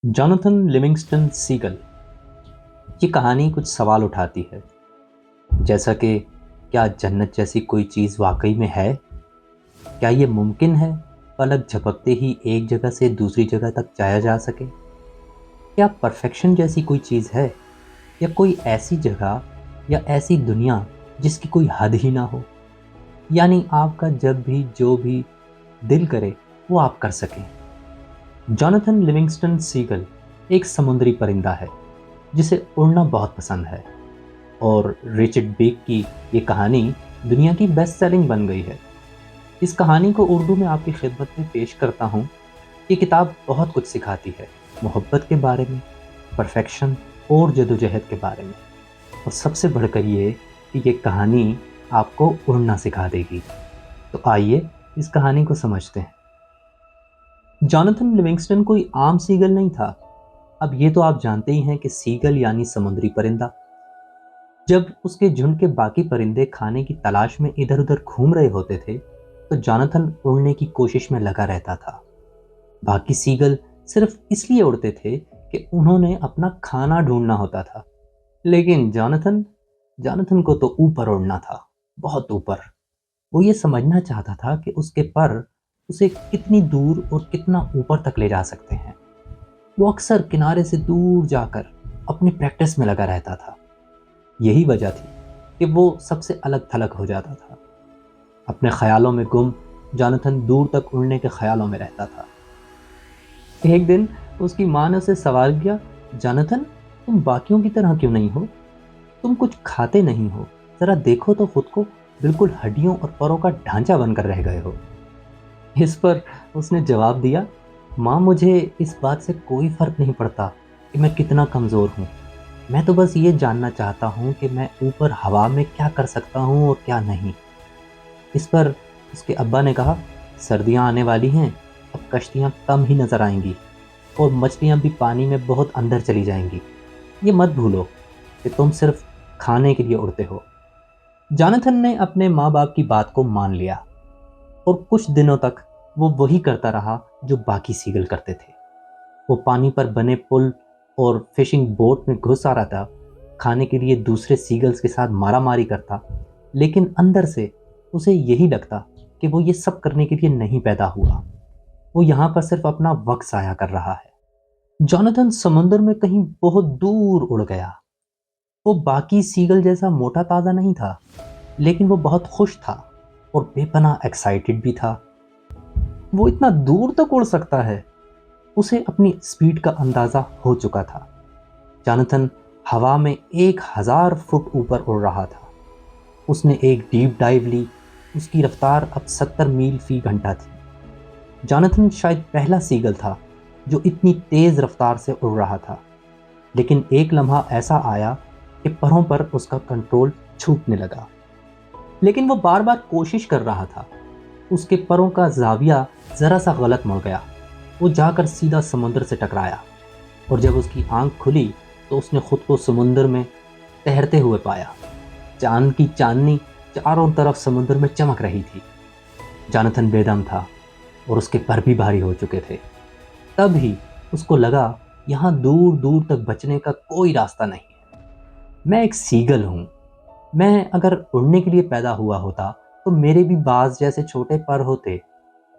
Jonathan Livingstone seagull. ये कहानी कुछ सवाल उठाती है, जैसा कि क्या जन्नत जैसी कोई चीज़ वाकई में है? क्या ये मुमकिन है पलक झपकते ही एक जगह से दूसरी जगह तक जाया जा सके? क्या परफेक्शन जैसी कोई चीज़ है, या कोई ऐसी जगह या ऐसी दुनिया जिसकी कोई हद ही ना हो? यानी आपका जब भी जो भी दिल करे वो आप कर सकें। जॉनथन लिविंगस्टन सीगल एक समुद्री परिंदा है जिसे उड़ना बहुत पसंद है, और रिचर्ड बेक की ये कहानी दुनिया की बेस्ट सेलिंग बन गई है। इस कहानी को उर्दू में आपकी खिदमत में पेश करता हूँ। ये किताब बहुत कुछ सिखाती है, मोहब्बत के बारे में, परफेक्शन और जदोजहद के बारे में, और सबसे बढ़कर ये कि ये कहानी आपको उड़ना सिखा देगी। तो आइए इस कहानी को समझते हैं। जॉनथन लिविंगस्टन कोई आम सीगल नहीं था। अब ये तो आप जानते ही हैं कि सीगल यानी समुद्री परिंदा। जब उसके झुंड के बाकी परिंदे खाने की तलाश में इधर उधर घूम रहे होते थे, तो जॉनथन उड़ने की कोशिश में लगा रहता था। बाकी सीगल सिर्फ इसलिए उड़ते थे कि उन्होंने अपना खाना ढूंढना होता था, लेकिन जॉनथन जॉनथन को तो ऊपर उड़ना था, बहुत ऊपर। वो ये समझना चाहता था कि उसके पर उसे कितनी दूर और कितना ऊपर तक ले जा सकते हैं। वो अक्सर किनारे से दूर जाकर अपनी प्रैक्टिस में लगा रहता था। यही वजह थी कि वो सबसे अलग थलग हो जाता था। अपने ख्यालों में गुम जॉनथन दूर तक उड़ने के ख्यालों में रहता था। एक दिन उसकी माँ ने उसे सवाल किया, जॉनथन, तुम बाकियों की तरह क्यों नहीं हो? तुम कुछ खाते नहीं हो, जरा देखो तो खुद को, बिल्कुल हड्डियों और परों का ढांचा बनकर रह गए हो। इस पर उसने जवाब दिया, माँ, मुझे इस बात से कोई फर्क नहीं पड़ता कि मैं कितना कमज़ोर हूँ। मैं तो बस ये जानना चाहता हूँ कि मैं ऊपर हवा में क्या कर सकता हूँ और क्या नहीं। इस पर उसके अब्बा ने कहा, सर्दियाँ आने वाली हैं, अब कश्तियाँ कम ही नज़र आएंगी और मछलियाँ भी पानी में बहुत अंदर चली जाएंगी। ये मत भूलो कि तुम सिर्फ खाने के लिए उड़ते हो। जॉनथन ने अपने माँ बाप की बात को मान लिया, और कुछ दिनों तक वो वही करता रहा जो बाकी सीगल करते थे। वो पानी पर बने पुल और फिशिंग बोट में घुस आ रहा था, खाने के लिए दूसरे सीगल्स के साथ मारा मारी करता, लेकिन अंदर से उसे यही लगता कि वो ये सब करने के लिए नहीं पैदा हुआ। वो यहाँ पर सिर्फ अपना वक्त ज़ाया कर रहा है। जॉनथन समुंदर में कहीं बहुत दूर उड़ गया। वो बाकी सीगल जैसा मोटा ताज़ा नहीं था, लेकिन वो बहुत खुश था और बेपनाह एक्साइटेड भी था। वो इतना दूर तक उड़ सकता है, उसे अपनी स्पीड का अंदाज़ा हो चुका था। जॉनथन हवा में 1000 फुट ऊपर उड़ रहा था। उसने एक डीप डाइव ली। उसकी रफ्तार अब 70 मील फी घंटा थी। जॉनथन शायद पहला सीगल था जो इतनी तेज़ रफ्तार से उड़ रहा था, लेकिन एक लम्हा ऐसा आया कि परों पर उसका कंट्रोल छूटने लगा। लेकिन वो बार बार कोशिश कर रहा था। उसके परों का जाविया ज़रा सा गलत मुड़ गया। वो जाकर सीधा समुद्र से टकराया, और जब उसकी आंख खुली तो उसने खुद को समुद्र में तैरते हुए पाया। चांद की चांदनी चारों तरफ समुद्र में चमक रही थी। जॉनथन बेदम था और उसके पर भी भारी हो चुके थे। तब ही उसको लगा, यहाँ दूर दूर तक बचने का कोई रास्ता नहीं है। मैं एक सीगल हूँ। मैं अगर उड़ने के लिए पैदा हुआ होता तो मेरे भी बाज जैसे छोटे पर होते।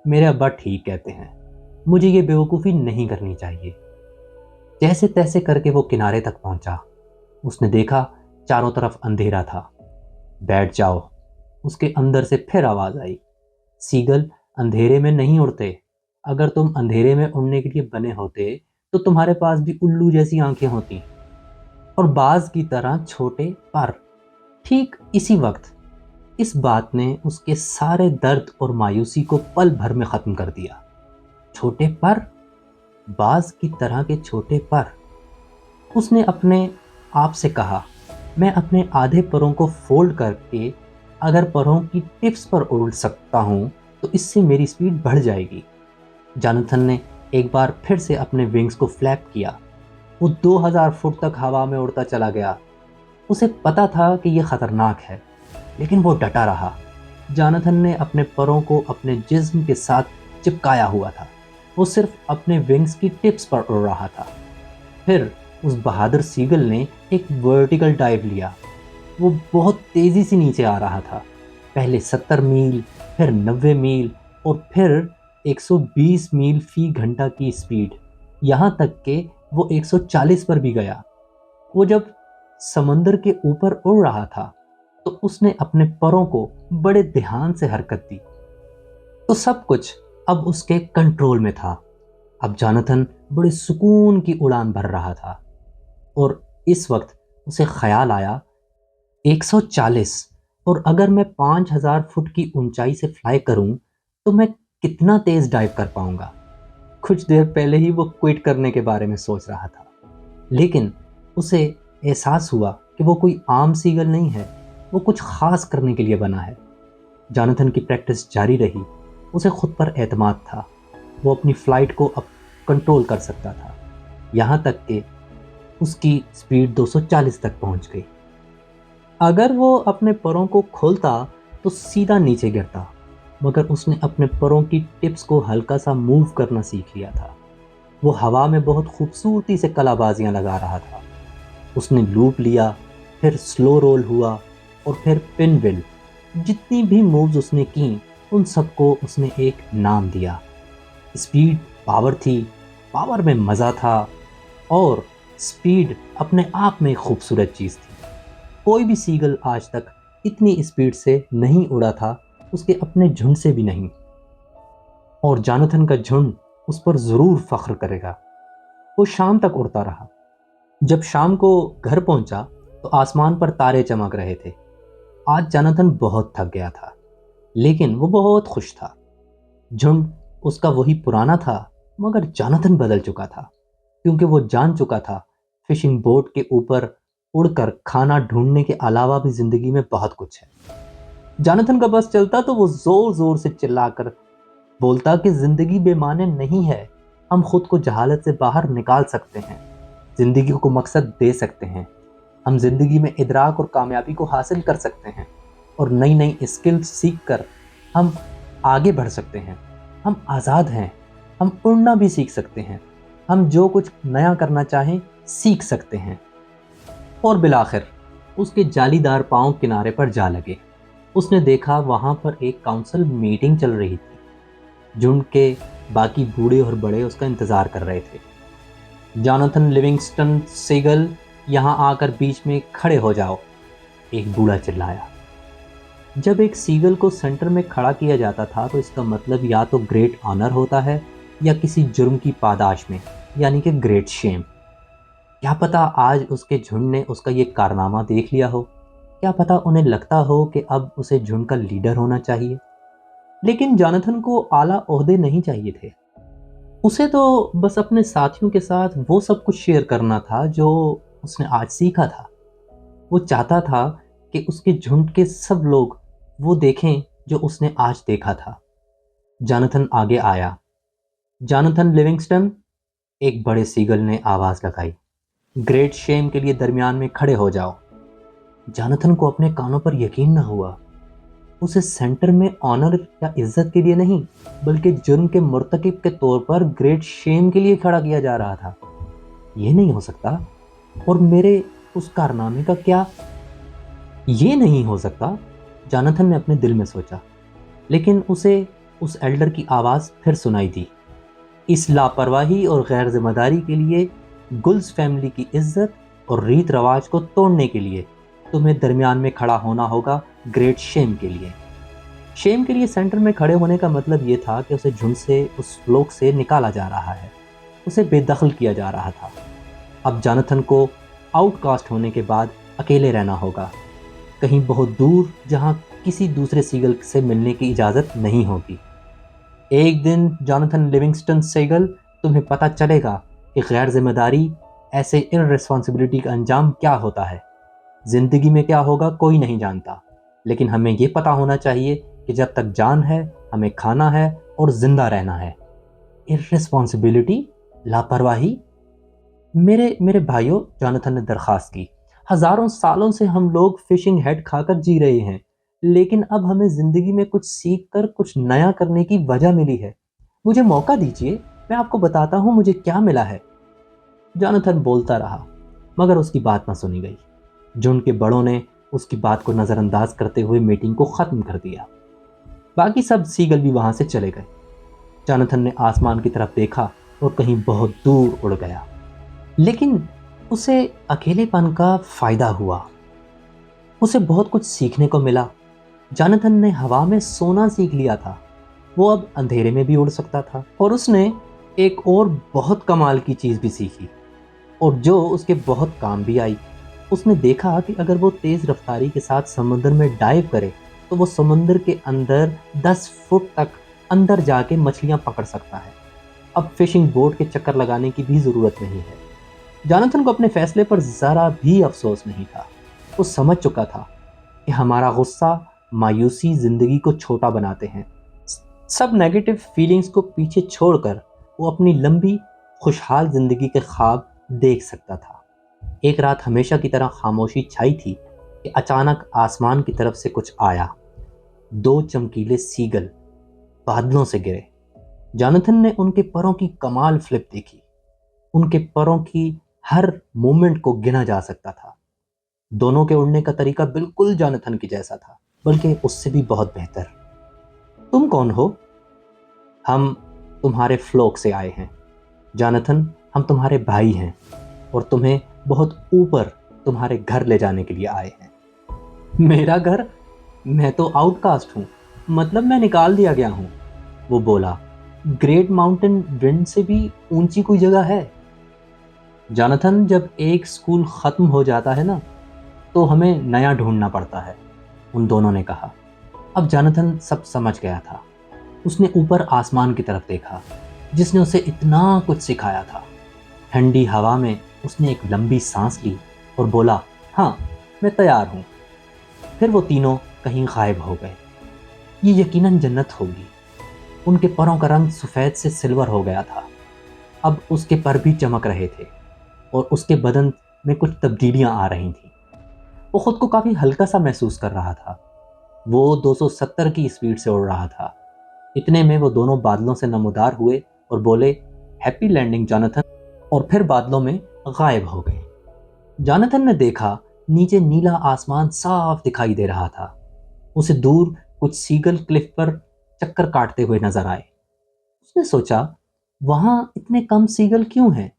मेरे अब्बा ठीक कहते हैं, मुझे ये बेवकूफ़ी नहीं करनी चाहिए। जैसे तैसे करके वो किनारे तक पहुंचा। उसने देखा चारों तरफ अंधेरा था। बैठ जाओ, उसके अंदर से फिर आवाज आई। सीगल अंधेरे में नहीं उड़ते। अगर तुम अंधेरे में उड़ने के लिए बने होते तो तुम्हारे पास भी उल्लू जैसी आंखें होती और बाज की तरह छोटे पर। ठीक इसी वक्त इस बात ने उसके सारे दर्द और मायूसी को पल भर में खत्म कर दिया। छोटे पर, बाज की तरह के छोटे पर। उसने अपने आप से कहा, मैं अपने आधे परों को फोल्ड करके अगर परों की टिप्स पर उड़ सकता हूँ तो इससे मेरी स्पीड बढ़ जाएगी। जॉनथन ने एक बार फिर से अपने विंग्स को फ्लैप किया। वो 2000 फुट तक हवा में उड़ता चला गया। उसे पता था कि यह खतरनाक है, लेकिन वो डटा रहा। जॉनथन ने अपने परों को अपने जिस्म के साथ चिपकाया हुआ था। वो सिर्फ अपने विंग्स की टिप्स पर उड़ रहा था। फिर उस बहादुर सीगल ने एक वर्टिकल डाइव लिया। वो बहुत तेज़ी से नीचे आ रहा था। पहले 70 मील, फिर 90 मील और फिर 120 मील फी घंटा की स्पीड, यहाँ तक कि वो 140 पर भी गया। वो जब समंदर के ऊपर उड़ रहा था तो उसने अपने परों को बड़े ध्यान से हरकत दी। तो सब कुछ अब उसके कंट्रोल में था। अब जोनाथन बड़े सुकून की उड़ान भर रहा था और इस वक्त उसे ख्याल आया, 140, और अगर मैं 5000 फुट की ऊंचाई से फ्लाई करूं तो मैं कितना तेज डाइव कर पाऊंगा। कुछ देर पहले ही वो क्विट करने के बारे में सोच रहा था, लेकिन उसे एहसास हुआ कि वो कोई आम सीगल नहीं है, वो कुछ खास करने के लिए बना है। जोनाथन की प्रैक्टिस जारी रही। उसे खुद पर एतमाद था। वो अपनी फ्लाइट को अब कंट्रोल कर सकता था, यहाँ तक कि उसकी स्पीड 240 तक पहुंच गई। अगर वो अपने पैरों को खोलता तो सीधा नीचे गिरता, मगर उसने अपने पैरों की टिप्स को हल्का सा मूव करना सीख लिया था। वो हवा में बहुत खूबसूरती से कलाबाजियां लगा रहा था। उसने लूप लिया, फिर स्लो रोल हुआ और फिर पिन विल। जितनी भी मूव्स उसने की उन सबको उसने एक नाम दिया। स्पीड पावर थी, पावर में मज़ा था, और स्पीड अपने आप में एक खूबसूरत चीज़ थी। कोई भी सीगल आज तक इतनी स्पीड से नहीं उड़ा था, उसके अपने झुंड से भी नहीं। और जोनाथन का झुंड उस पर ज़रूर फख्र करेगा। वो शाम तक उड़ता रहा। जब शाम को घर पहुंचा तो आसमान पर तारे चमक रहे थे। आज जोनाथन बहुत थक गया था, लेकिन वो बहुत खुश था। झुंड उसका वही पुराना था, मगर जोनाथन बदल चुका था, क्योंकि वो जान चुका था फिशिंग बोट के ऊपर उड़कर खाना ढूंढने के अलावा भी जिंदगी में बहुत कुछ है। जोनाथन का बस चलता तो वो जोर जोर से चिल्लाकर बोलता कि जिंदगी बेमाने नहीं है, हम खुद को जहालत से बाहर निकाल सकते हैं, जिंदगी को मकसद दे सकते हैं, हम जिंदगी में इदराक और कामयाबी को हासिल कर सकते हैं, और नई नई स्किल्स सीख कर हम आगे बढ़ सकते हैं। हम आज़ाद हैं, हम उड़ना भी सीख सकते हैं, हम जो कुछ नया करना चाहें सीख सकते हैं। और बिलाखिर उसके जालीदार पांव किनारे पर जा लगे। उसने देखा वहां पर एक काउंसिल मीटिंग चल रही थी। झुंड के बाकी बूढ़े और बड़े उसका इंतजार कर रहे थे। जोनाथन लिविंगस्टन सीगल, यहाँ आकर बीच में खड़े हो जाओ, एक बूढ़ा चिल्लाया। जब एक सीगल को सेंटर में खड़ा किया जाता था तो इसका मतलब या तो ग्रेट ऑनर होता है या किसी जुर्म की पादाश में, यानी कि ग्रेट शेम। क्या पता आज उसके झुंड ने उसका ये कारनामा देख लिया हो। क्या पता उन्हें लगता हो कि अब उसे झुंड का लीडर होना चाहिए। लेकिन जोनाथन को आला ओहदे नहीं चाहिए थे। उसे तो बस अपने साथियों के साथ वो सब कुछ शेयर करना था जो उसने आज सीखा था। वो चाहता था कि उसके झुंड के सब लोग वो देखें जो उसने आज देखा था। जोनाथन आगे आया। जोनाथन लिविंगस्टन, एक बड़े सीगल ने आवाज लगाई, ग्रेट शेम के लिए दरमियान में खड़े हो जाओ। जोनाथन को अपने कानों पर यकीन न हुआ। उसे सेंटर में ऑनर या इज्जत के लिए नहीं, बल्कि जुर्म के मुर्तकिब के तौर पर ग्रेट शेम के लिए खड़ा किया जा रहा था। ये नहीं हो सकता। और मेरे उस कारनामे का क्या? ये नहीं हो सकता, जोनाथन ने अपने दिल में सोचा। लेकिन उसे उस एल्डर की आवाज़ फिर सुनाई दी, इस लापरवाही और गैर जिम्मेदारी के लिए, गुल्स फैमिली की इज्जत और रीत रवाज को तोड़ने के लिए तुम्हें दरमियान में खड़ा होना होगा, ग्रेट शेम के लिए। शेम के लिए सेंटर में खड़े होने का मतलब ये था कि उसे झुंड से, उस फ्लोक से निकाला जा रहा है, उसे बेदखल किया जा रहा था। अब जोनाथन को आउटकास्ट होने के बाद अकेले रहना होगा, कहीं बहुत दूर जहां किसी दूसरे सीगल से मिलने की इजाज़त नहीं होगी। एक दिन जोनाथन लिविंगस्टन सीगल, तुम्हें पता चलेगा कि गैर जिम्मेदारी, ऐसे इररिस्पॉन्सिबिलिटी का अंजाम क्या होता है। ज़िंदगी में क्या होगा कोई नहीं जानता, लेकिन हमें ये पता होना चाहिए कि जब तक जान है हमें खाना है और ज़िंदा रहना है। इररिस्पॉन्सिबिलिटी, लापरवाही? मेरे मेरे भाइयों, जोनाथन ने दरख्वास्त की, हज़ारों सालों से हम लोग फिशिंग हेड खाकर जी रहे हैं, लेकिन अब हमें ज़िंदगी में कुछ सीख कर कुछ नया करने की वजह मिली है। मुझे मौका दीजिए, मैं आपको बताता हूँ मुझे क्या मिला है। जोनाथन बोलता रहा, मगर उसकी बात ना सुनी गई। झुंड के बड़ों ने उसकी बात को नज़रअंदाज करते हुए मीटिंग को ख़त्म कर दिया। बाकी सब सीगल भी वहां से चले गए। जोनाथन ने आसमान की तरफ देखा और कहीं बहुत दूर उड़ गया। लेकिन उसे अकेलेपन का फायदा हुआ। उसे बहुत कुछ सीखने को मिला। जोनाथन ने हवा में सोना सीख लिया था। वो अब अंधेरे में भी उड़ सकता था। और उसने एक और बहुत कमाल की चीज़ भी सीखी, और जो उसके बहुत काम भी आई। उसने देखा कि अगर वो तेज़ रफ्तारी के साथ समुद्र में डाइव करे तो वो समुद्र के अंदर 10 फुट तक अंदर जाके मछलियां पकड़ सकता है। अब फिशिंग बोट के चक्कर लगाने की भी ज़रूरत नहीं है। जोनाथन को अपने फैसले पर ज़रा भी अफसोस नहीं था। वो समझ चुका था कि हमारा गुस्सा, मायूसी ज़िंदगी को छोटा बनाते हैं। सब नेगेटिव फीलिंग्स को पीछे छोड़कर वो अपनी लंबी खुशहाल ज़िंदगी के ख्वाब देख सकता था। एक रात हमेशा की तरह खामोशी छाई थी कि अचानक आसमान की तरफ से कुछ आया। 2 चमकीले सीगल बादलों से गिरे। जोनाथन ने उनके परों की कमाल फ्लिप देखी। उनके परों की हर मूवमेंट को गिना जा सकता था। दोनों के उड़ने का तरीका बिल्कुल जोनाथन की जैसा था, बल्कि उससे भी बहुत बेहतर। तुम कौन हो? हम तुम्हारे फ्लोक से आए हैं जोनाथन। हम तुम्हारे भाई हैं और तुम्हें बहुत ऊपर तुम्हारे घर ले जाने के लिए आए हैं। मेरा घर? मैं तो आउटकास्ट हूँ, मतलब मैं निकाल दिया गया हूँ, वो बोला। ग्रेट माउंटेन विंड से भी ऊंची कोई जगह है? जोनाथन, जब एक स्कूल खत्म हो जाता है ना, तो हमें नया ढूंढना पड़ता है, उन दोनों ने कहा। अब जोनाथन सब समझ गया था। उसने ऊपर आसमान की तरफ देखा, जिसने उसे इतना कुछ सिखाया था। ठंडी हवा में उसने एक लंबी सांस ली और बोला, हाँ, मैं तैयार हूँ। फिर वो तीनों कहीं गायब हो गए। ये यकीनन जन्नत होगी। उनके परों का रंग सफ़ेद से सिल्वर हो गया था। अब उसके पर भी चमक रहे थे और उसके बदन में कुछ तब्दीलियां आ रही थीं। वो खुद को काफ़ी हल्का सा महसूस कर रहा था। वो 270 की स्पीड से उड़ रहा था। इतने में वो दोनों बादलों से नमूदार हुए और बोले, हैप्पी लैंडिंग जोनाथन, और फिर बादलों में गायब हो गए। जोनाथन ने देखा नीचे नीला आसमान साफ दिखाई दे रहा था। उसे दूर कुछ सीगल क्लिफ पर चक्कर काटते हुए नजर आए। उसने सोचा, वहां इतने कम सीगल क्यों हैं?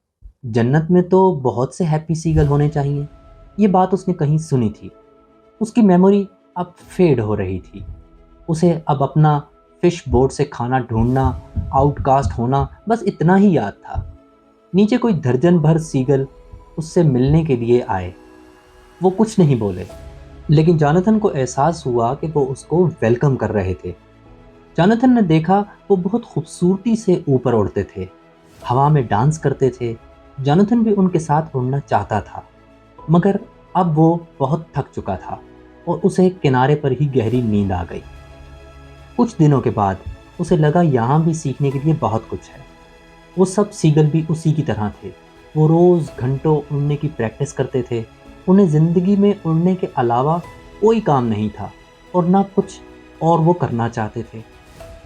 जन्नत में तो बहुत से हैप्पी सीगल होने चाहिए। ये बात उसने कहीं सुनी थी। उसकी मेमोरी अब फेड हो रही थी। उसे अब अपना फिश बोट से खाना ढूंढना, आउटकास्ट होना, बस इतना ही याद था। नीचे कोई दर्जन भर सीगल उससे मिलने के लिए आए। वो कुछ नहीं बोले, लेकिन जोनाथन को एहसास हुआ कि वो उसको वेलकम कर रहे थे। जोनाथन ने देखा वो बहुत खूबसूरती से ऊपर उड़ते थे, हवा में डांस करते थे। जोनाथन भी उनके साथ उड़ना चाहता था, मगर अब वो बहुत थक चुका था और उसे किनारे पर ही गहरी नींद आ गई। कुछ दिनों के बाद उसे लगा यहाँ भी सीखने के लिए बहुत कुछ है। वो सब सीगल भी उसी की तरह थे। वो रोज़ घंटों उड़ने की प्रैक्टिस करते थे। उन्हें ज़िंदगी में उड़ने के अलावा कोई काम नहीं था और ना कुछ और वो करना चाहते थे।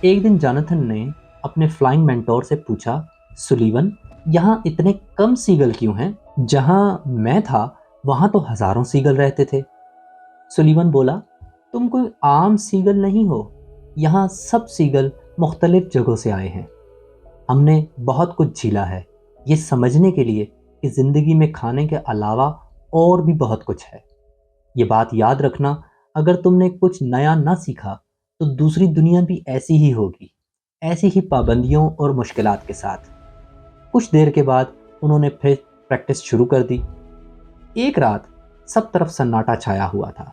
एक दिन जोनाथन ने अपने फ्लाइंग मेंटोर से पूछा, सुलीवन, यहाँ इतने कम सीगल क्यों हैं? जहाँ मैं था वहाँ तो हज़ारों सीगल रहते थे। सुलीवन बोला, तुम कोई आम सीगल नहीं हो। यहाँ सब सीगल मुख्तलिफ जगहों से आए हैं। हमने बहुत कुछ झीला है ये समझने के लिए कि ज़िंदगी में खाने के अलावा और भी बहुत कुछ है। ये बात याद रखना, अगर तुमने कुछ नया ना सीखा तो दूसरी दुनिया भी ऐसी ही होगी, ऐसी ही पाबंदियों और मुश्किलात के साथ। कुछ देर के बाद उन्होंने फिर प्रैक्टिस शुरू कर दी। एक रात सब तरफ सन्नाटा छाया हुआ था।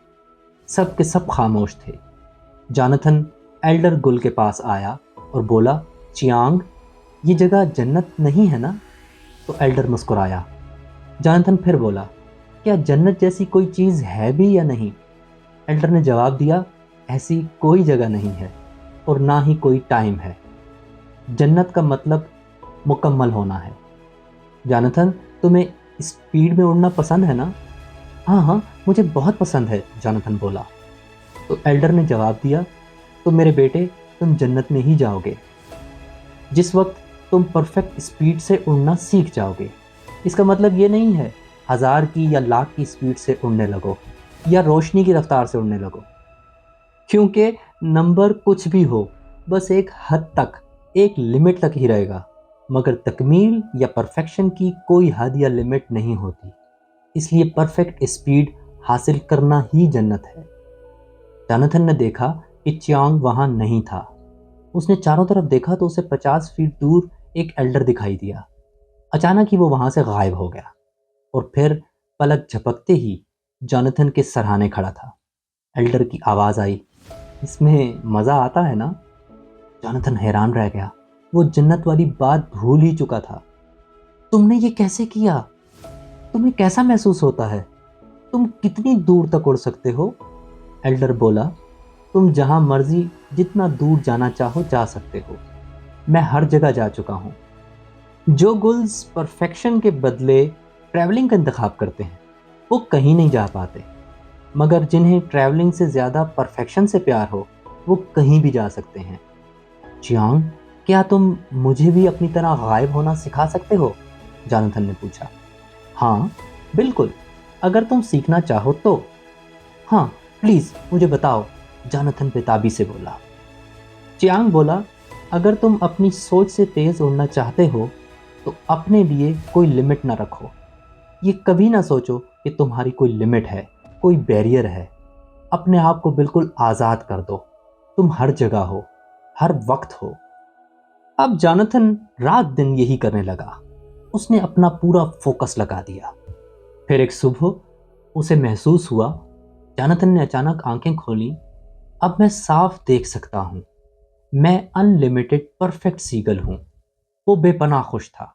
सब के सब खामोश थे। जोनाथन एल्डर गुल के पास आया और बोला, चियांग, ये जगह जन्नत नहीं है ना? तो एल्डर मुस्कुराया। जोनाथन फिर बोला, क्या जन्नत जैसी कोई चीज़ है भी या नहीं? एल्डर ने जवाब दिया, ऐसी कोई जगह नहीं है और ना ही कोई टाइम है। जन्नत का मतलब मुकम्मल होना है। जोनाथन, तुम्हें स्पीड में उड़ना पसंद है ना? हाँ हाँ, मुझे बहुत पसंद है, जोनाथन बोला। तो एल्डर ने जवाब दिया, तो मेरे बेटे, तुम जन्नत में ही जाओगे। जिस वक्त तुम परफेक्ट स्पीड से उड़ना सीख जाओगे। इसका मतलब ये नहीं है 1000 की या लाख की स्पीड से उड़ने लगो या रोशनी की रफ्तार से उड़ने लगो, क्योंकि नंबर कुछ भी हो बस एक हद तक, एक लिमिट तक ही रहेगा, मगर तकमील या परफेक्शन की कोई हद या लिमिट नहीं होती। इसलिए परफेक्ट स्पीड हासिल करना ही जन्नत है। जोनाथन ने देखा कि चियांग वहां नहीं था। उसने चारों तरफ देखा तो उसे 50 फीट दूर एक एल्डर दिखाई दिया। अचानक ही वो वहां से गायब हो गया और फिर पलक झपकते ही जोनाथन के सराहने खड़ा था। एल्डर की आवाज आई, इसमें मजा आता है ना? जोनाथन हैरान रह गया। वो जन्नत वाली बात भूल ही चुका था। तुमने ये कैसे किया? तुम्हें कैसा महसूस होता है? तुम कितनी दूर तक उड़ सकते हो? एल्डर बोला, तुम जहां मर्जी जितना दूर जाना चाहो जा सकते हो। मैं हर जगह जा चुका हूं। जो गुल्स परफेक्शन के बदले ट्रैवलिंग का इंतखाब करते हैं वो कहीं नहीं जा पाते, मगर जिन्हें ट्रैवलिंग से ज़्यादा परफेक्शन से प्यार हो वो कहीं भी जा सकते हैं। चियांग, क्या तुम मुझे भी अपनी तरह गायब होना सिखा सकते हो? जोनाथन ने पूछा। हाँ, बिल्कुल, अगर तुम सीखना चाहो तो। हाँ, प्लीज़ मुझे बताओ, जोनाथन बेताबी से बोला। चियांग बोला, अगर तुम अपनी सोच से तेज उड़ना चाहते हो तो अपने लिए कोई लिमिट ना रखो। ये कभी ना सोचो कि तुम्हारी कोई लिमिट है, कोई बैरियर है। अपने आप को बिल्कुल आज़ाद कर दो। तुम हर जगह हो, हर वक्त हो। अब जोनाथन रात दिन यही करने लगा। उसने अपना पूरा फोकस लगा दिया। फिर एक सुबह उसे महसूस हुआ। जोनाथन ने अचानक आंखें खोली। अब मैं साफ देख सकता हूं। मैं अनलिमिटेड परफेक्ट सीगल हूं। वो बेपनाह खुश था।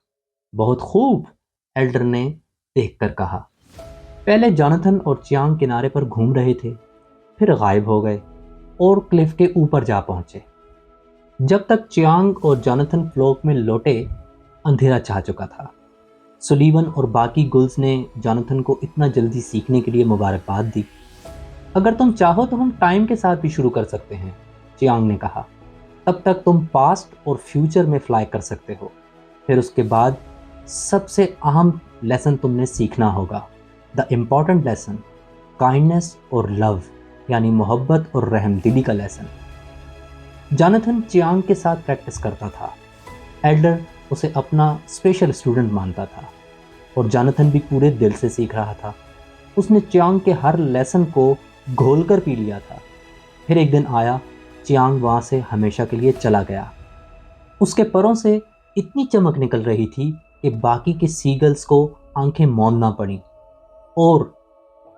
बहुत खूब, एल्डर ने देखकर कहा। पहले जोनाथन और चियांग किनारे पर घूम रहे थे, फिर गायब हो गए और क्लिफ के ऊपर जा पहुंचे। जब तक चियांग और जोनाथन फ्लोक में लौटे, अंधेरा छा चुका था। सुलीवन और बाकी गुल्स ने जोनाथन को इतना जल्दी सीखने के लिए मुबारकबाद दी। अगर तुम चाहो तो हम टाइम के साथ भी शुरू कर सकते हैं, चियांग ने कहा। तब तक तुम पास्ट और फ्यूचर में फ्लाई कर सकते हो। फिर उसके बाद सबसे अहम लेसन तुमने सीखना होगा, द इम्पॉर्टेंट लेसन, काइंडनेस और लव, यानी मोहब्बत और रहमदिली का लेसन। जोनाथन चियांग के साथ प्रैक्टिस करता था। एल्डर उसे अपना स्पेशल स्टूडेंट मानता था और जोनाथन भी पूरे दिल से सीख रहा था। उसने चियांग के हर लेसन को घोल कर पी लिया था। फिर एक दिन आया, चियांग वहाँ से हमेशा के लिए चला गया। उसके परों से इतनी चमक निकल रही थी कि बाकी के सीगल्स को आंखें मौंदना पड़ी और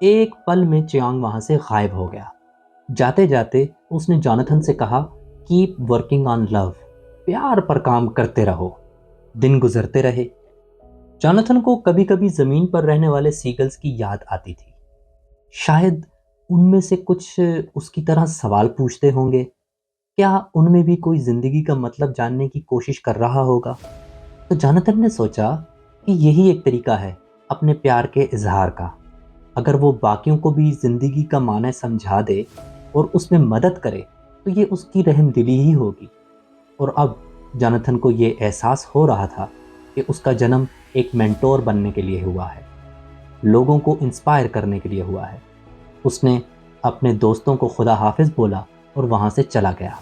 एक पल में चियांग वहाँ से गायब हो गया। जाते जाते उसने जोनाथन से कहा, कीप वर्किंग ऑन लव, प्यार पर काम करते रहो। दिन गुजरते रहे। जोनाथन को कभी कभी ज़मीन पर रहने वाले सीगल्स की याद आती थी। शायद उनमें से कुछ उसकी तरह सवाल पूछते होंगे। क्या उनमें भी कोई ज़िंदगी का मतलब जानने की कोशिश कर रहा होगा? तो जोनाथन ने सोचा कि यही एक तरीका है अपने प्यार के इजहार का। अगर वो बाकियों को भी ज़िंदगी का माने समझा दे और उसमें मदद करे तो ये उसकी रहमदिली ही होगी। और अब जोनाथन को ये एहसास हो रहा था कि उसका जन्म एक मेंटोर बनने के लिए हुआ है, लोगों को इंस्पायर करने के लिए हुआ है। उसने अपने दोस्तों को खुदा हाफिज बोला और वहाँ से चला गया।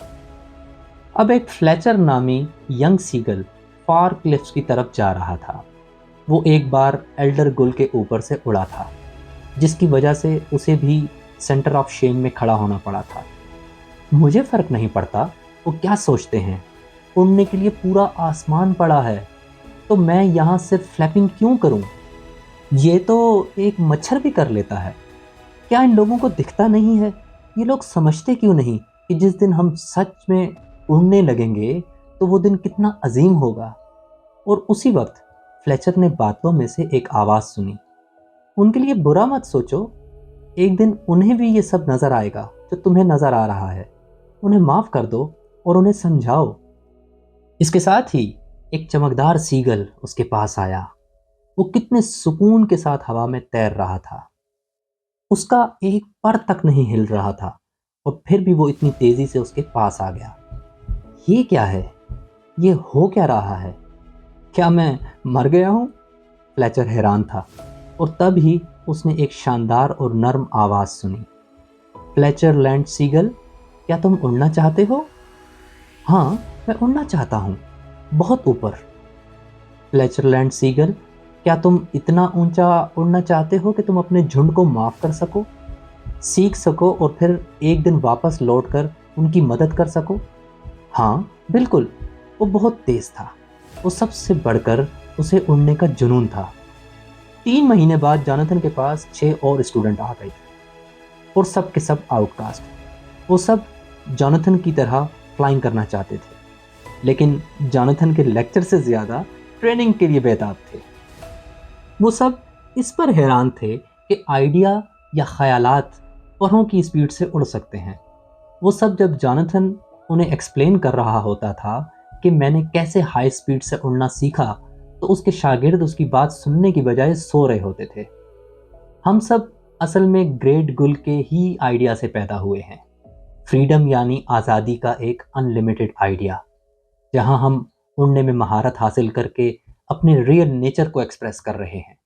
अब एक फ्लेचर नामी यंग सीगल फार क्लिफ्स की तरफ जा रहा था। वो एक बार एल्डर गुल के ऊपर से उड़ा था, जिसकी वजह से उसे भी सेंटर ऑफ शेम में खड़ा होना पड़ा था। मुझे फ़र्क नहीं पड़ता वो क्या सोचते हैं, उड़ने के लिए पूरा आसमान पड़ा है, तो मैं यहाँ सिर्फ फ्लैपिंग क्यों करूँ? ये तो एक मच्छर भी कर लेता है। क्या इन लोगों को दिखता नहीं है? ये लोग समझते क्यों नहीं कि जिस दिन हम सच में उड़ने लगेंगे तो वो दिन कितना अजीम होगा? और उसी वक्त फ्लेचर ने बादलों में से एक आवाज़ सुनी, उनके लिए बुरा मत सोचो, एक दिन उन्हें भी ये सब नज़र आएगा जो तुम्हें नज़र आ रहा है। उन्हें माफ़ कर दो और उन्हें समझाओ। इसके साथ ही एक चमकदार सीगल उसके पास आया। वो कितने सुकून के साथ हवा में तैर रहा था। उसका एक पर तक नहीं हिल रहा था और फिर भी वो इतनी तेज़ी से उसके पास आ गया। ये क्या है? ये हो क्या रहा है? क्या मैं मर गया हूँ? फ्लेचर हैरान था और तब ही उसने एक शानदार और नर्म आवाज़ सुनी। फ्लेचर लैंड सीगल, क्या तुम उड़ना चाहते हो? हाँ, मैं उड़ना चाहता हूँ, बहुत ऊपर। फ्लेचर लैंड सीगल, क्या तुम इतना ऊंचा उड़ना चाहते हो कि तुम अपने झुंड को माफ़ कर सको, सीख सको और फिर एक दिन वापस लौटकर उनकी मदद कर सको? हाँ, बिल्कुल। वो बहुत तेज़ था। वो सबसे बढ़कर उसे उड़ने का जुनून था। 3 महीने बाद जॉनथन के पास 6 और स्टूडेंट आ गए थे और सब के सब आउटकास्ट। वो सब जॉनथन की तरह फ्लाइंग करना चाहते थे, लेकिन जॉनथन के लेक्चर से ज़्यादा ट्रेनिंग के लिए बेताब थे। वो सब इस पर हैरान थे कि आइडिया या ख़यालात परों की स्पीड से उड़ सकते हैं। वो सब जब जॉनथन उन्हें एक्सप्लेन कर रहा होता था कि मैंने कैसे हाई स्पीड से उड़ना सीखा, तो उसके शागिर्द उसकी बात सुनने की बजाय सो रहे होते थे। हम सब असल में ग्रेट गुल के ही आइडिया से पैदा हुए हैं। फ्रीडम यानी आज़ादी का एक अनलिमिटेड आइडिया, जहां हम उड़ने में महारत हासिल करके अपने रियल नेचर को एक्सप्रेस कर रहे हैं।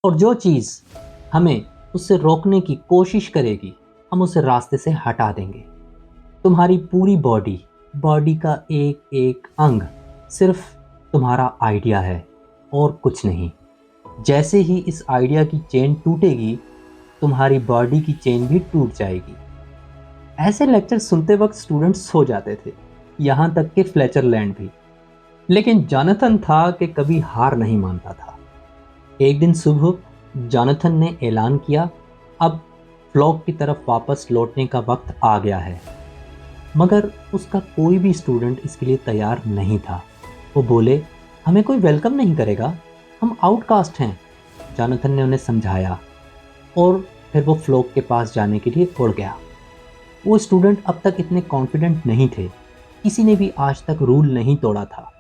और जो चीज़ हमें उससे रोकने की कोशिश करेगी, हम उसे रास्ते से हटा देंगे। तुम्हारी पूरी बॉडी, बॉडी का एक एक अंग सिर्फ तुम्हारा आइडिया है और कुछ नहीं। जैसे ही इस आइडिया की चेन टूटेगी, तुम्हारी बॉडी की चेन भी टूट जाएगी। ऐसे लेक्चर सुनते वक्त स्टूडेंट्स सो जाते थे, यहाँ तक कि फ्लेचर लैंड भी। लेकिन जॉनथन था कि कभी हार नहीं मानता था। एक दिन सुबह जॉनथन ने ऐलान किया, अब फ्लॉक की तरफ वापस लौटने का वक्त आ गया है। मगर उसका कोई भी स्टूडेंट इसके लिए तैयार नहीं था। वो बोले, हमें कोई वेलकम नहीं करेगा, हम आउटकास्ट हैं। जॉनथन ने उन्हें समझाया और फिर वो फ्लोक के पास जाने के लिए उड़ गया। वो स्टूडेंट अब तक इतने कॉन्फिडेंट नहीं थे। किसी ने भी आज तक रूल नहीं तोड़ा था।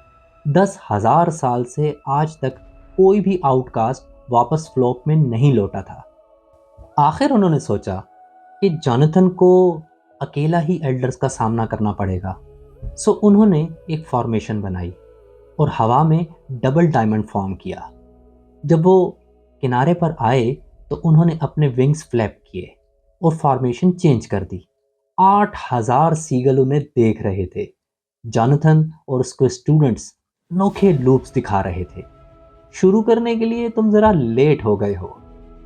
10,000 साल से आज तक कोई भी आउटकास्ट वापस फ्लोक में नहीं लौटा था। आखिर उन्होंने सोचा कि जॉनथन को अकेला ही एल्डर्स का सामना करना पड़ेगा। सो उन्होंने एक फॉर्मेशन बनाई और हवा में डबल डायमंड फॉर्म किया। जब वो किनारे पर आए तो उन्होंने अपने विंग्स फ्लैप किए और फॉर्मेशन चेंज कर दी। 8,000 सीगल उन्हें देख रहे थे। जॉनथन और उसके स्टूडेंट्स अनोखे लूप्स दिखा रहे थे। शुरू करने के लिए तुम जरा लेट हो गए हो,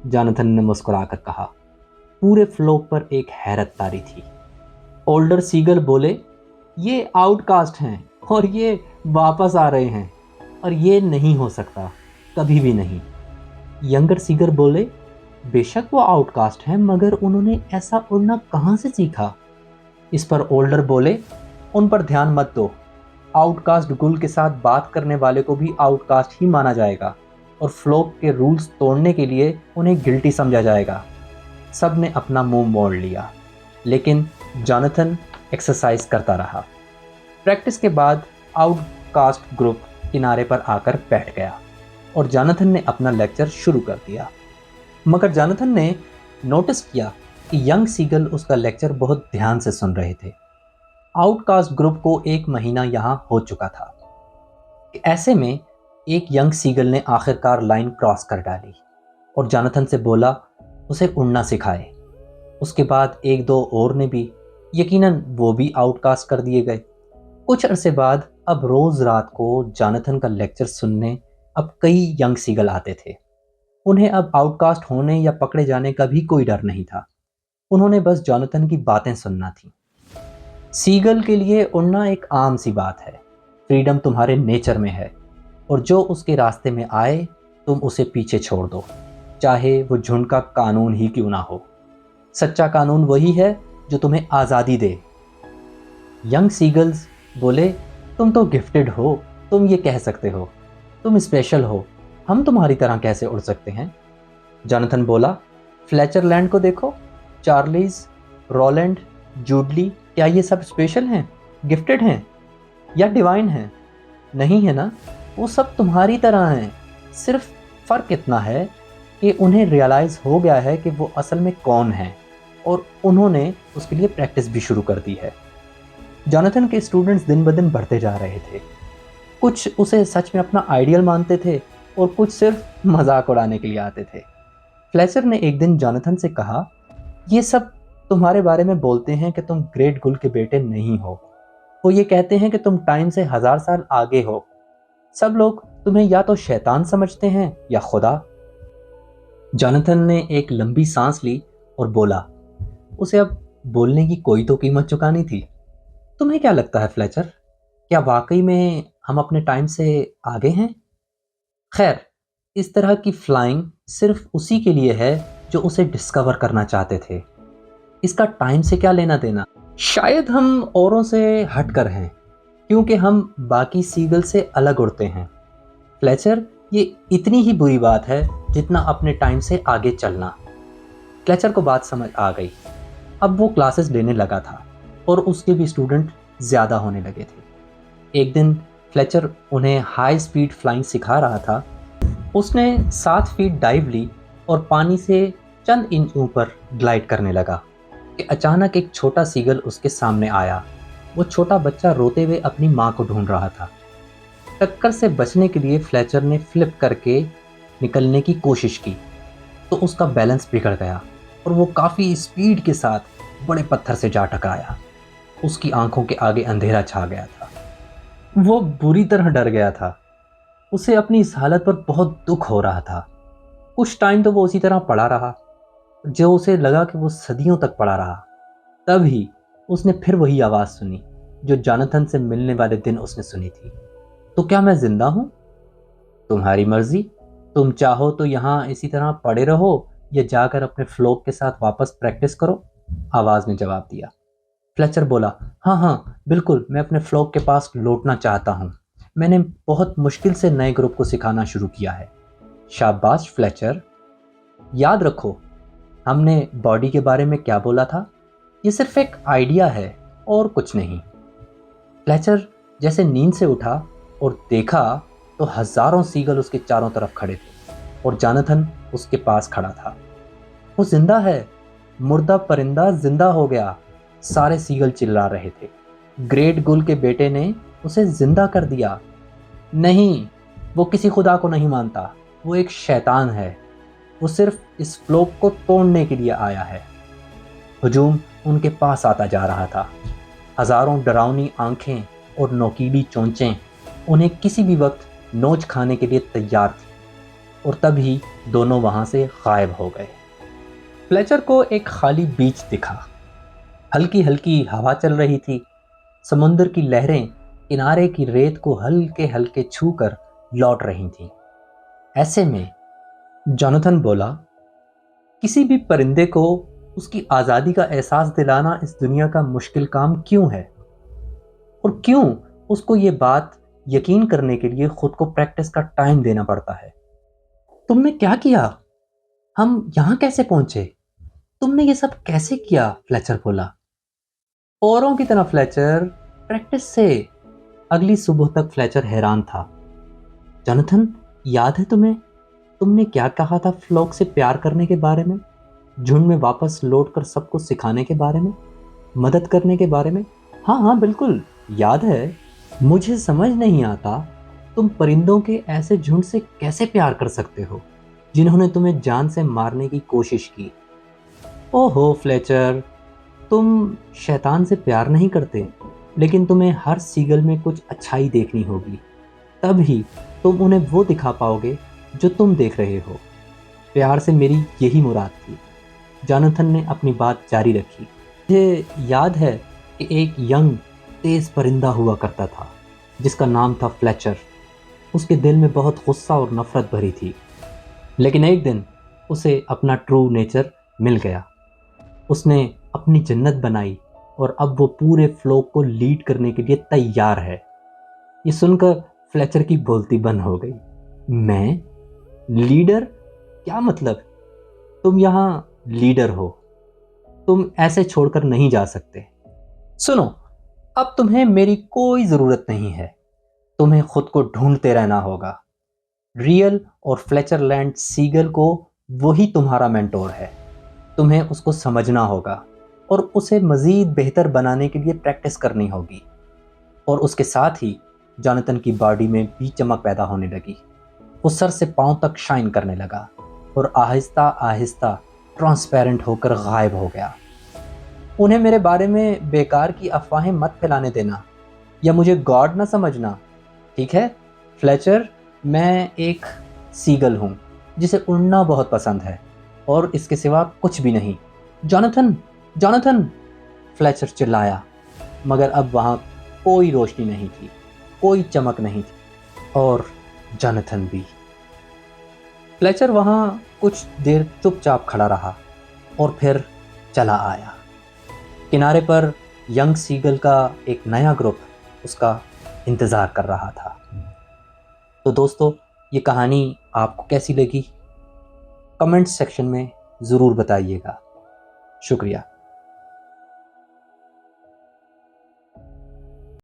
जॉनथन ने मुस्कुराकर कहा। पूरे फ्लोक पर एक हैरत तारी थी। ओल्डर सीगल बोले, ये आउटकास्ट हैं और ये वापस आ रहे हैं और ये नहीं हो सकता, कभी भी नहीं। यंगर सीगर बोले, बेशक वो आउटकास्ट हैं, मगर उन्होंने ऐसा उड़ना कहाँ से सीखा? इस पर ओल्डर बोले, उन पर ध्यान मत दो। आउटकास्ट गुल के साथ बात करने वाले को भी आउटकास्ट ही माना जाएगा और फ्लोक के रूल्स तोड़ने के लिए उन्हें गिल्टी समझा जाएगा। सब ने अपना मुंह मोड़ लिया, लेकिन जॉनथन एक्सरसाइज करता रहा। प्रैक्टिस के बाद आउटकास्ट ग्रुप किनारे पर आकर बैठ गया और जॉनथन ने अपना लेक्चर शुरू कर दिया। मगर जॉनथन ने नोटिस किया कि यंग सीगल उसका लेक्चर बहुत ध्यान से सुन रहे थे। आउटकास्ट ग्रुप को 1 महीना यहाँ हो चुका था। ऐसे में एक यंग सीगल ने आखिरकार लाइन क्रॉस कर डाली और जॉनथन से बोला, उसे उड़ना सिखाए। उसके बाद 1-2 और ने भी, यकीनन वो भी आउटकास्ट कर दिए गए। कुछ अरसे बाद अब रोज़ रात को जॉनथन का लेक्चर सुनने अब कई यंग सीगल आते थे। उन्हें अब आउटकास्ट होने या पकड़े जाने का भी कोई डर नहीं था। उन्होंने बस जॉनथन की बातें सुनना थी। सीगल के लिए उड़ना एक आम सी बात है। फ्रीडम तुम्हारे नेचर में है और जो उसके रास्ते में आए तुम उसे पीछे छोड़ दो, चाहे वो झुंड का कानून ही क्यों ना हो। सच्चा कानून वही है जो तुम्हें आज़ादी दे। यंग सीगल्स बोले, तुम तो गिफ्टेड हो, तुम ये कह सकते हो, तुम स्पेशल हो, हम तुम्हारी तरह कैसे उड़ सकते हैं? जॉनथन बोला, फ्लेचर लैंड को देखो, चार्लीज, रोलैंड, जूडली, क्या ये सब स्पेशल हैं, गिफ्टेड हैं या डिवाइन हैं? नहीं है ना, वो सब तुम्हारी तरह हैं। सिर्फ फ़र्क इतना है कि उन्हें रियलाइज़ हो गया है कि वो असल में कौन है और उन्होंने उसके लिए प्रैक्टिस भी शुरू कर दी है। जॉनथन के स्टूडेंट्स दिन ब दिन बढ़ते जा रहे थे। कुछ उसे सच में अपना आइडियल मानते थे और कुछ सिर्फ मजाक उड़ाने के लिए आते थे। फ्लेचर ने एक दिन जोनाथन से कहा, ये सब तुम्हारे बारे में बोलते हैं कि तुम ग्रेट गुल के बेटे नहीं हो। वो ये कहते हैं कि तुम टाइम से 1000 साल आगे हो। सब लोग तुम्हें या तो शैतान समझते हैं या खुदा। जोनाथन ने एक लंबी सांस ली और बोला, उसे अब बोलने की कोई तो कीमत चुकानी थी। तुम्हें क्या लगता है फ्लेचर, क्या वाकई में हम अपने टाइम से आगे हैं? खैर, इस तरह की फ्लाइंग सिर्फ उसी के लिए है जो उसे डिस्कवर करना चाहते थे। इसका टाइम से क्या लेना देना? शायद हम औरों से हटकर हैं क्योंकि हम बाकी सीगल से अलग उड़ते हैं। फ्लेचर, ये इतनी ही बुरी बात है जितना अपने टाइम से आगे चलना। फ्लेचर को बात समझ आ गई। अब वो क्लासेस लेने लगा था और उसके भी स्टूडेंट ज़्यादा होने लगे थे। एक दिन फ्लेचर उन्हें हाई स्पीड फ्लाइंग सिखा रहा था। उसने 7 फीट डाइव ली और पानी से चंद इंच ऊपर ग्लाइड करने लगा कि अचानक एक छोटा सीगल उसके सामने आया। वो छोटा बच्चा रोते हुए अपनी माँ को ढूंढ रहा था। टक्कर से बचने के लिए फ्लेचर ने फ्लिप करके निकलने की कोशिश की तो उसका बैलेंस बिगड़ गया और वो काफ़ी स्पीड के साथ बड़े पत्थर से जा टकराया। उसकी आंखों के आगे अंधेरा छा गया था। वो बुरी तरह डर गया था। उसे अपनी इस हालत पर बहुत दुख हो रहा था। कुछ टाइम तो वो उसी तरह पड़ा रहा, जो उसे लगा कि वो सदियों तक पड़ा रहा। तभी उसने फिर वही आवाज़ सुनी जो जोनाथन से मिलने वाले दिन उसने सुनी थी। तो क्या मैं जिंदा हूँ? तुम्हारी मर्जी। तुम चाहो तो यहाँ इसी तरह पड़े रहो या जाकर अपने फ्लोक के साथ वापस प्रैक्टिस करो, आवाज़ ने जवाब दिया। फ्लेचर बोला, हाँ हाँ बिल्कुल, मैं अपने फ्लोक के पास लौटना चाहता हूँ। मैंने बहुत मुश्किल से नए ग्रुप को सिखाना शुरू किया है। शाबाश फ्लेचर। याद रखो, हमने बॉडी के बारे में क्या बोला था? ये सिर्फ एक आइडिया है और कुछ नहीं। फ्लेचर जैसे नींद से उठा और देखा तो हजारों सीगल उसके चारों तरफ खड़े थे और जोनाथन उसके पास खड़ा था। वो जिंदा है, मुर्दा परिंदा जिंदा हो गया, सारे सीगल चिल्ला रहे थे। ग्रेट गुल के बेटे ने उसे जिंदा कर दिया। नहीं, वो किसी खुदा को नहीं मानता, वो एक शैतान है। वो सिर्फ इस फ्लोक को तोड़ने के लिए आया है। हुजूम उनके पास आता जा रहा था। हजारों डरावनी आंखें और नोकीली चोंचें उन्हें किसी भी वक्त नोच खाने के लिए तैयार थी। और तभी दोनों वहां से गायब हो गए। फ्लेचर को एक खाली बीच दिखा। हल्की हल्की हवा चल रही थी। समुद्र की लहरें किनारे की रेत को हल्के हल्के छूकर लौट रही थीं। ऐसे में जोनाथन बोला, किसी भी परिंदे को उसकी आज़ादी का एहसास दिलाना इस दुनिया का मुश्किल काम क्यों है? और क्यों उसको ये बात यकीन करने के लिए खुद को प्रैक्टिस का टाइम देना पड़ता है? तुमने क्या किया? हम यहाँ कैसे पहुंचे? तुमने ये सब कैसे किया? फ्लेचर बोला। औरों की तरह फ्लेचर, प्रैक्टिस से। अगली सुबह तक फ्लेचर हैरान था। जोनाथन, याद है तुम्हें, तुमने क्या कहा था फ्लॉक से प्यार करने के बारे में, झुंड में वापस लौटकर सबको सिखाने के बारे में, मदद करने के बारे में? हाँ हाँ बिल्कुल याद है। मुझे समझ नहीं आता तुम परिंदों के ऐसे झुंड से कैसे प्यार कर सकते हो जिन्होंने तुम्हें जान से मारने की कोशिश की। ओहो फ्लेचर, तुम शैतान से प्यार नहीं करते, लेकिन तुम्हें हर सीगल में कुछ अच्छाई देखनी होगी। तभी तुम उन्हें वो दिखा पाओगे जो तुम देख रहे हो। प्यार से मेरी यही मुराद थी। जोनाथन ने अपनी बात जारी रखी। मुझे याद है कि एक यंग तेज परिंदा हुआ करता था जिसका नाम था फ्लेचर। उसके दिल में बहुत गुस्सा और नफरत भरी थी, लेकिन एक दिन उसे अपना ट्रू नेचर मिल गया। उसने अपनी जन्नत बनाई और अब वो पूरे फ्लोक को लीड करने के लिए तैयार है। ये सुनकर फ्लेचर की बोलती बंद हो गई। मैं लीडर? क्या मतलब? तुम यहाँ लीडर हो, तुम ऐसे छोड़कर नहीं जा सकते। सुनो, अब तुम्हें मेरी कोई ज़रूरत नहीं है। तुम्हें खुद को ढूंढते रहना होगा। रियल और फ्लेचर लैंड सीगल को वही तुम्हारा मेंटोर है। तुम्हें उसको समझना होगा और उसे मज़ीद बेहतर बनाने के लिए प्रैक्टिस करनी होगी। और उसके साथ ही जॉनथन की बॉडी में भी चमक पैदा होने लगी। वो सर से पांव तक शाइन करने लगा और आहिस्ता आहिस्ता ट्रांसपेरेंट होकर गायब हो गया। उन्हें मेरे बारे में बेकार की अफवाहें मत फैलाने देना या मुझे गॉड ना समझना, ठीक है? फ्लेचर, मैं एक सीगल हूँ जिसे उड़ना बहुत पसंद है और इसके सिवा कुछ भी नहीं। जॉनथन, जॉनथन, फ्लेचर चिल्लाया, मगर अब वहाँ कोई रोशनी नहीं थी, कोई चमक नहीं थी और जॉनथन भी। फ्लेचर वहाँ कुछ देर चुपचाप खड़ा रहा और फिर चला आया। किनारे पर यंग सीगल का एक नया ग्रुप उसका इंतज़ार कर रहा था। तो दोस्तों, ये कहानी आपको कैसी लगी? कमेंट सेक्शन में ज़रूर बताइएगा। शुक्रिया।